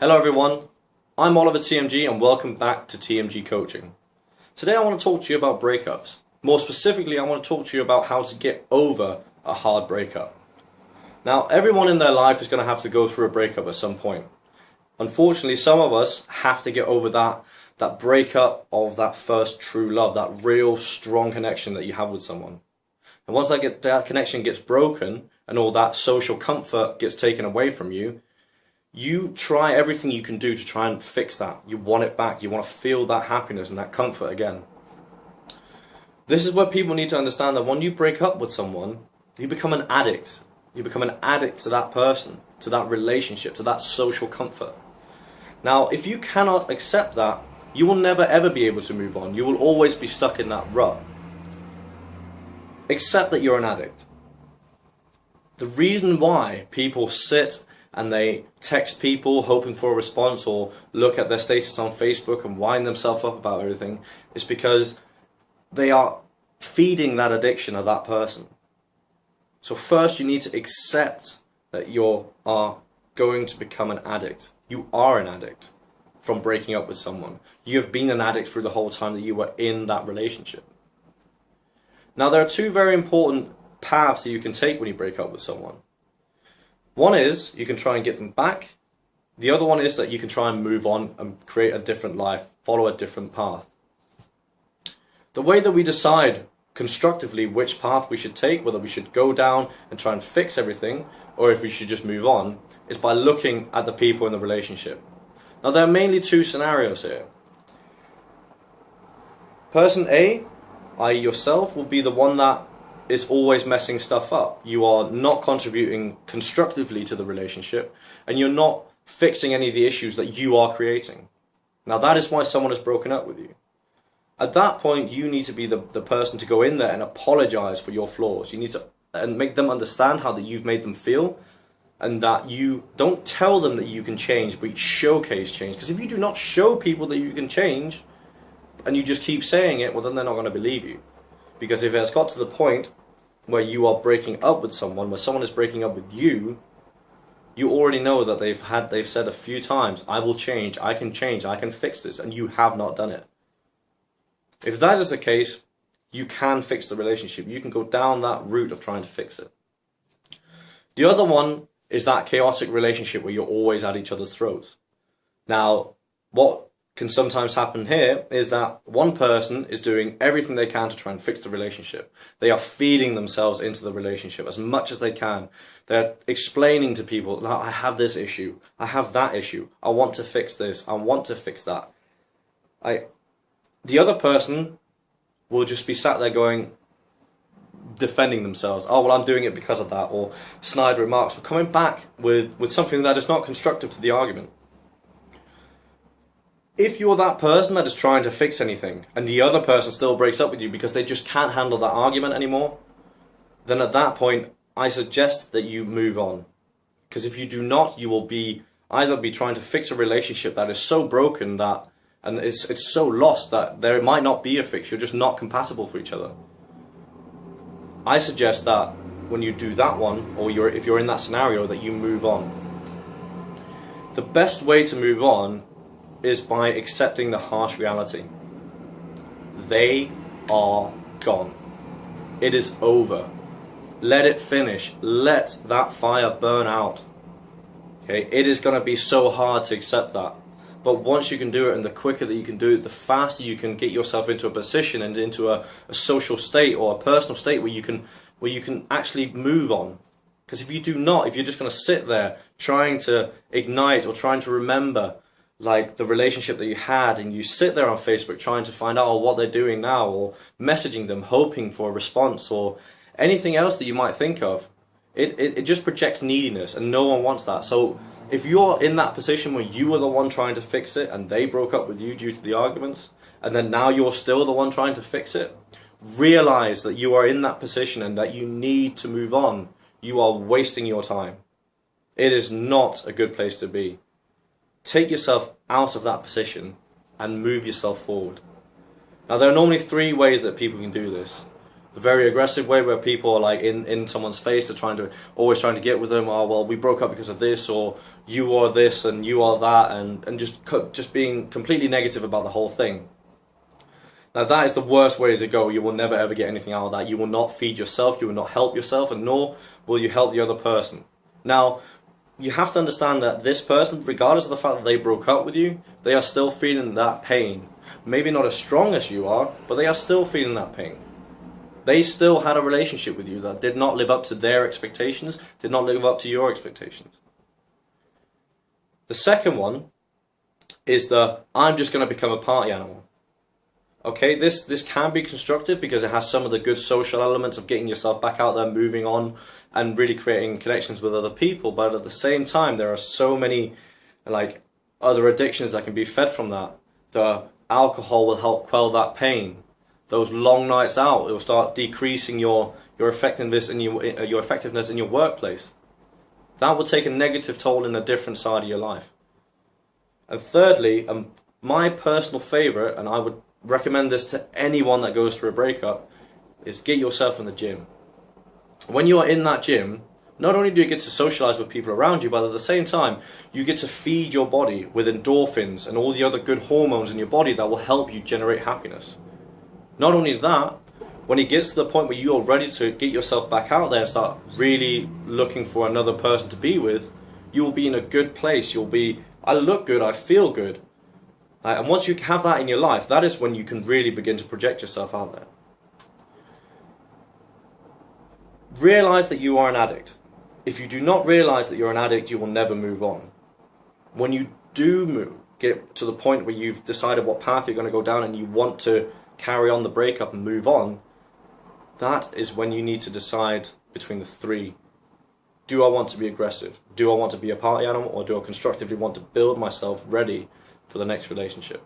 Hello everyone, I'm Oliver TMG and welcome back to TMG Coaching. Today I want to talk to you about breakups. More specifically, I want to talk to you about how to get over a hard breakup. Now, everyone in their life is going to have to go through a breakup at some point. Unfortunately, some of us have to get over that breakup of that first true love, that real strong connection that you have with someone. And once that connection gets broken and all that social comfort gets taken away from you, you try everything you can do to try and fix that. You want it back. You want to feel that happiness and that comfort again. This is where people need to understand that when you break up with someone, you become an addict. You become an addict to that person, to that relationship, to that social comfort. Now, if you cannot accept that, you will never ever be able to move on. You will always be stuck in that rut. Accept that you're an addict. The reason why people sit and they text people hoping for a response or look at their status on Facebook and wind themselves up about everything is because they are feeding that addiction of that person. So first you need to accept that you are going to become an addict. You are an addict from breaking up with someone. You have been an addict through the whole time that you were in that relationship. Now there are two very important paths that you can take when you break up with someone. One is you can try and get them back. The other one is that you can try and move on and create a different life, follow a different path. The way that we decide constructively which path we should take, whether we should go down and try and fix everything, or if we should just move on, is by looking at the people in the relationship. Now there are mainly two scenarios here. Person A, i.e. yourself, will be the one that is always messing stuff up. You are not contributing constructively to the relationship, and you're not fixing any of the issues that you are creating. Now that is why someone has broken up with you. At that point, you need to be the person to go in there and apologize for your flaws. You need to and make them understand how that you've made them feel, and that you don't tell them that you can change, but you showcase change. Because if you do not show people that you can change, and you just keep saying it, well then they're not going to believe you. Because if it has got to the point where you are breaking up with someone, where someone is breaking up with you, you already know that they've said a few times, I will change, I can fix this, and you have not done it. If that is the case, you can fix the relationship. You can go down that route of trying to fix it. The other one is that chaotic relationship where you're always at each other's throats. Now, what can sometimes happen here is that one person is doing everything they can to try and fix the relationship. They are feeding themselves into the relationship as much as they can. They're explaining to people, I have this issue, I have that issue, I want to fix this, I want to fix that. The other person will just be sat there going, defending themselves. Oh, well, I'm doing it because of that, or snide remarks, or coming back with something that is not constructive to the argument. If you're that person that is trying to fix anything, and the other person still breaks up with you because they just can't handle that argument anymore, then at that point, I suggest that you move on. Because if you do not, you will either be trying to fix a relationship that is so broken that, and it's so lost that there might not be a fix, you're just not compatible for each other. I suggest that when you do that one, or if you're in that scenario, that you move on. The best way to move on is by accepting the harsh reality. They are gone. It is over. Let it finish. Let that fire burn out. Okay, it is going to be so hard to accept that. But once you can do it, and the quicker that you can do it, the faster you can get yourself into a position and into a social state or a personal state where you can actually move on. Because if you do not, if you're just going to sit there trying to ignite or trying to remember like the relationship that you had, and you sit there on Facebook trying to find out what they're doing now, or messaging them hoping for a response, or anything else that you might think of, it just projects neediness, and no one wants that. So if you're in that position where you were the one trying to fix it and they broke up with you due to the arguments, and then now you're still the one trying to fix it, realize that you are in that position and that you need to move on. You are wasting your time. It is not a good place to be. Take yourself out of that position and move yourself forward. Now there are normally three ways that people can do this. The very aggressive way where people are like in someone's face, they're always trying to get with them. Oh well, we broke up because of this, or you are this and you are that, and just being completely negative about the whole thing. Now that is the worst way to go. You will never ever get anything out of that. You will not feed yourself, you will not help yourself, and nor will you help the other person. Now, you have to understand that this person, regardless of the fact that they broke up with you, they are still feeling that pain. Maybe not as strong as you are, but they are still feeling that pain. They still had a relationship with you that did not live up to their expectations, did not live up to your expectations. The second one is the I'm just going to become a party animal. Okay, this can be constructive because it has some of the good social elements of getting yourself back out there, moving on, and really creating connections with other people. But at the same time, there are so many like other addictions that can be fed from that. The alcohol will help quell that pain. Those long nights out, it will start decreasing your effectiveness in your workplace. That will take a negative toll in a different side of your life. And thirdly, my personal favorite, and I would recommend this to anyone that goes through a breakup, is get yourself in the gym. When you are in that gym, not only do you get to socialize with people around you, but at the same time, you get to feed your body with endorphins and all the other good hormones in your body that will help you generate happiness. Not only that, when it gets to the point where you are ready to get yourself back out there and start really looking for another person to be with, you will be in a good place. You'll be, I look good, I feel good. And once you have that in your life, that is when you can really begin to project yourself out there. Realize that you are an addict. If you do not realize that you're an addict, you will never move on. When you do get to the point where you've decided what path you're going to go down and you want to carry on the breakup and move on, that is when you need to decide between the three. Do I want to be aggressive? Do I want to be a party animal? Or do I constructively want to build myself ready for the next relationship?